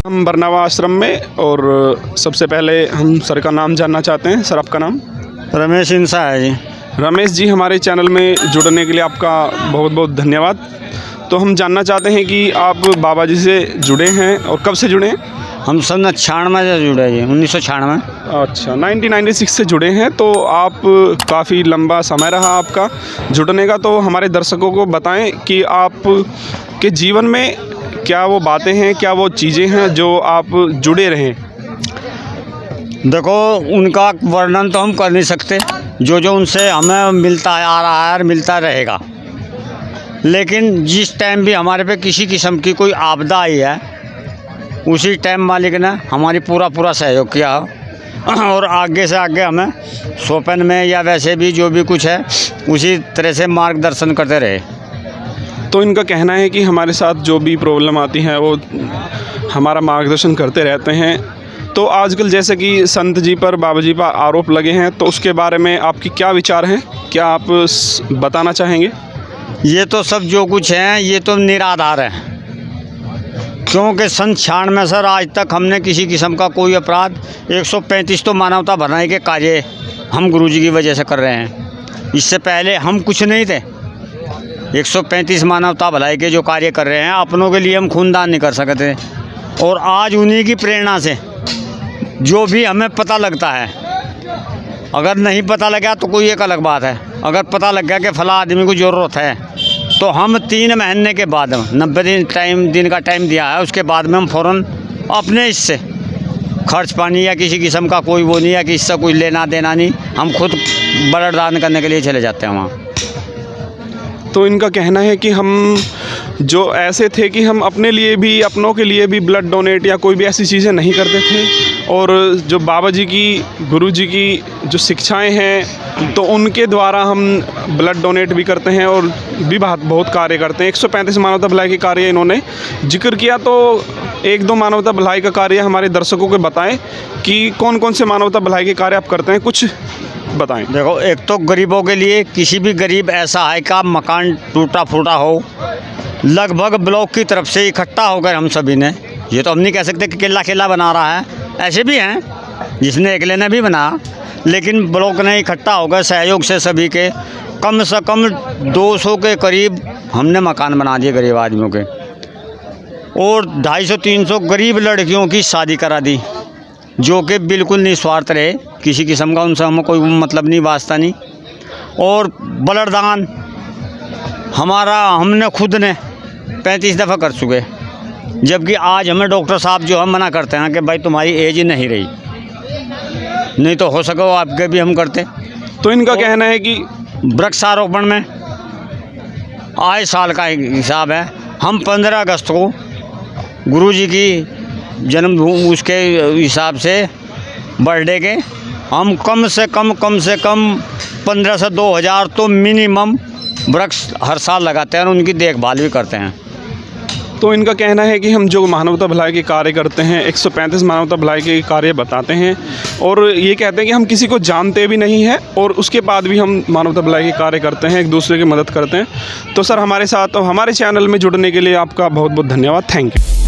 हम बरनावा आश्रम में, और सबसे पहले हम सर का नाम जानना चाहते हैं। सर, आपका नाम? रमेश इंसा है जी। रमेश जी, हमारे चैनल में जुड़ने के लिए आपका बहुत बहुत धन्यवाद। तो हम जानना चाहते हैं कि आप बाबा जी से जुड़े हैं और कब से जुड़े हैं? हम सन 96 से जुड़े जी, 1996। अच्छा, 1996 से जुड़े हैं। तो आप काफ़ी लंबा समय रहा आपका जुड़ने का। तो हमारे दर्शकों को बताएं कि आप के जीवन में क्या वो बातें हैं, क्या वो चीज़ें हैं जो आप जुड़े रहें? देखो, उनका वर्णन तो हम कर नहीं सकते। जो उनसे हमें मिलता आ रहा है और मिलता रहेगा। लेकिन जिस टाइम भी हमारे पे किसी किस्म की कोई आपदा आई है, उसी टाइम मालिक ने हमारी पूरा सहयोग किया और आगे से आगे हमें सोपन में या वैसे भी जो भी कुछ है उसी तरह से मार्गदर्शन करते रहे। तो इनका कहना है कि हमारे साथ जो भी प्रॉब्लम आती है वो हमारा मार्गदर्शन करते रहते हैं। तो आजकल जैसे कि संत जी पर, बाबा जी पर आरोप लगे हैं, तो उसके बारे में आपकी क्या विचार हैं? क्या आप बताना चाहेंगे? ये तो सब जो कुछ है ये तो निराधार है, क्योंकि सन 96 में सर आज तक हमने किसी किस्म का कोई अपराध 135 तो मानवता भलाई के कार्य हम गुरुजी की वजह से कर रहे हैं। इससे पहले हम कुछ नहीं थे। 135 मानवता भलाई के जो कार्य कर रहे हैं, अपनों के लिए हम खूनदान नहीं कर सकते। और आज उन्हीं की प्रेरणा से जो भी हमें पता लगता है, अगर नहीं पता लगा तो कोई एक अलग बात है। अगर पता लग गया कि फला आदमी को ज़रूरत है, तो हम 3 महीने के बाद 90 दिन का टाइम दिया है, उसके बाद में हम फ़ौरन अपने इससे खर्च पानी या किसी किस्म का कोई वो नहीं है कि इससे कोई लेना देना नहीं, हम खुद ब्लड दान करने के लिए चले जाते हैं वहाँ। तो इनका कहना है कि हम जो ऐसे थे कि हम अपने लिए भी, अपनों के लिए भी ब्लड डोनेट या कोई भी ऐसी चीज़ें नहीं करते थे, और जो बाबा जी की, गुरु जी की जो शिक्षाएं हैं, तो उनके द्वारा हम ब्लड डोनेट भी करते हैं और भी बहुत कार्य करते हैं। 135 मानवता भलाई के कार्य इन्होंने जिक्र किया। तो 1-2 मानवता भलाई का कार्य हमारे दर्शकों को बताएं कि कौन कौन से मानवता भलाई के कार्य आप करते हैं, कुछ बताएं। देखो, एक तो गरीबों के लिए, किसी भी गरीब ऐसा है का मकान टूटा फूटा हो, लगभग ब्लॉक की तरफ से इकट्ठा होकर हम सभी ने, ये तो हम नहीं कह सकते कि किला बना रहा है, ऐसे भी हैं जिसने अकेले ने भी बना, लेकिन ब्लॉक ने इकट्ठा होकर सहयोग से सभी के कम से कम 200 के करीब हमने मकान बना दिए गरीब आदमियों के, और 250-300 गरीब लड़कियों की शादी करा दी, जो कि बिल्कुल निस्वार्थ रहे, किसी किस्म का उनसे हमें कोई मतलब नहीं, वास्ता नहीं। और ब्लड दान हमारा हमने खुद ने 35 दफ़ा कर चुके, जबकि आज हमें डॉक्टर साहब जो हम मना करते हैं कि भाई तुम्हारी एज ही नहीं रही, नहीं तो हो सके आपके भी हम करते। तो इनका कहना है कि वृक्षारोपण में आए साल का हिसाब है, हम 15 अगस्त को गुरुजी की जन्मभूमि उसके हिसाब से बर्थडे के हम कम से कम 15 से 2000 तो मिनिमम वृक्ष हर साल लगाते हैं और उनकी देखभाल भी करते हैं। तो इनका कहना है कि हम जो मानवता भलाई के कार्य करते हैं, 135 मानवता भलाई के कार्य बताते हैं, और ये कहते हैं कि हम किसी को जानते भी नहीं हैं और उसके बाद भी हम मानवता भलाई के कार्य करते हैं, एक दूसरे की मदद करते हैं। तो सर, हमारे साथ और हमारे चैनल में जुड़ने के लिए आपका बहुत बहुत धन्यवाद। Thank you.